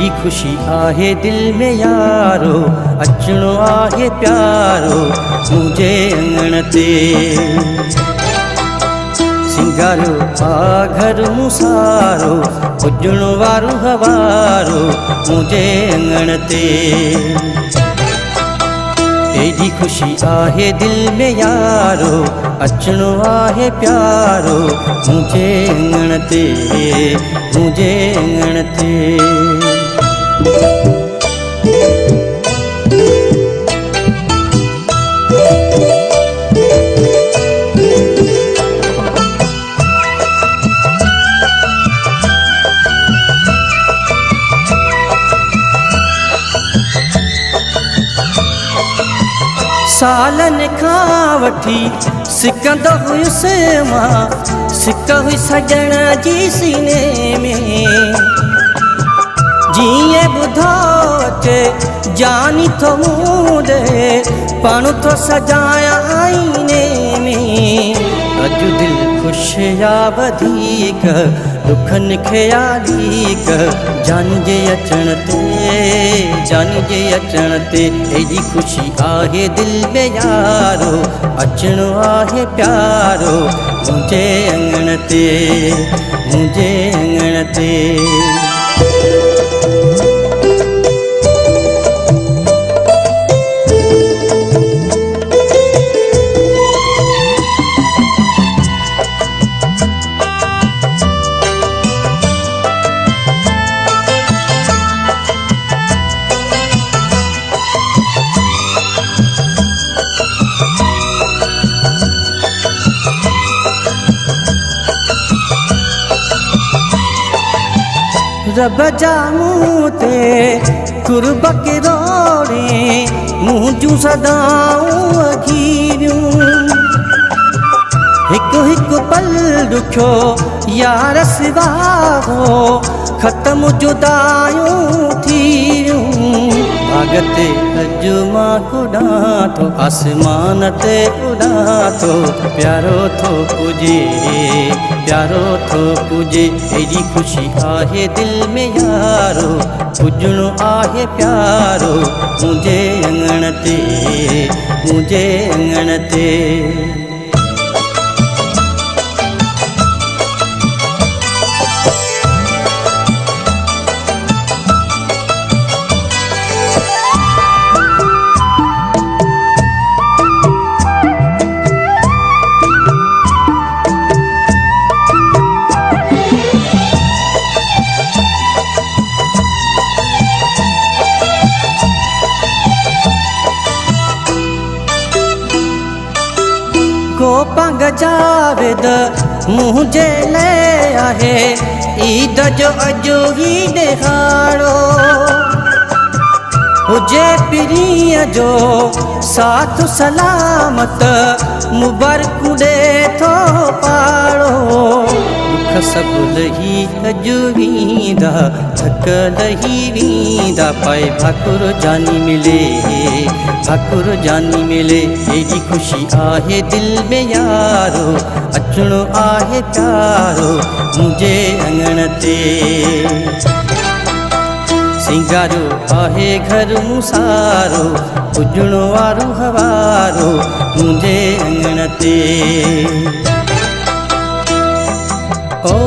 AD खुशी आहे दिल में यारो, अचणो आहे प्यारो मुझे अंगण ते। सिंगारो आ घर मुसारो, पुजण वारो हवारो मुझे अंगण ते। एडी खुशी आहे दिल में यारो, अचणो आहे प्यारो मुझे अंगण ते, मुझे अंगण ते। सालन खां वठी सिकंदो हुयुसि मां, सिक हुई सजण जी सीने में। जीअं ॿुधो अचे जानी थो मूं ॾे, पाण थो सजाया आईने में। अॼु दिलि ख़ुशि या वधीक दुखनि खे यादीक, जान जे अचण ते, जान जे अचण ते। एडी खुशी आहे दिल में यारो, अचणो आहे प्यारो मुझे अंगण ते, मुझे अंगण ते। रब जा मूं ते कुर्ब किरोड़े, मूं जूं सदाऊं अखीरियूं। हिकु हिकु पल ॾुखियो यार सिवा हो, ख़त्म जुदायूं थीरियूं। बाग़ ते अॼु मां कुॾां थो, आसमान ते उॾां थो, प्यारो थो पुजे, प्यारो थो पुजे। एडी खुशी आहे दिल में यारो, पुजणो आहे प्यारो मुझे अंगण ते, मुझे अंगण ते। गोपांग जावेद मुझे ले आहे, ईद जो अॼु ही ॾेखाड़ो। हुजे पिरीअ जो साथ सलामत, मुबारक ॾे थो पाड़ो। दुख सभु लही अॼु वेंदा, थक लही वेंदा, पाए भाकुर जानी मिले, भाकुर जानी मिले। एडी खुशी आहे दिल में यारो, अचणो आहे प्यारो मुझे अंगण ते। सिंगारो आहे घर मुसारो, पुजण वारो हवारो मुझे अंगण ते। ओ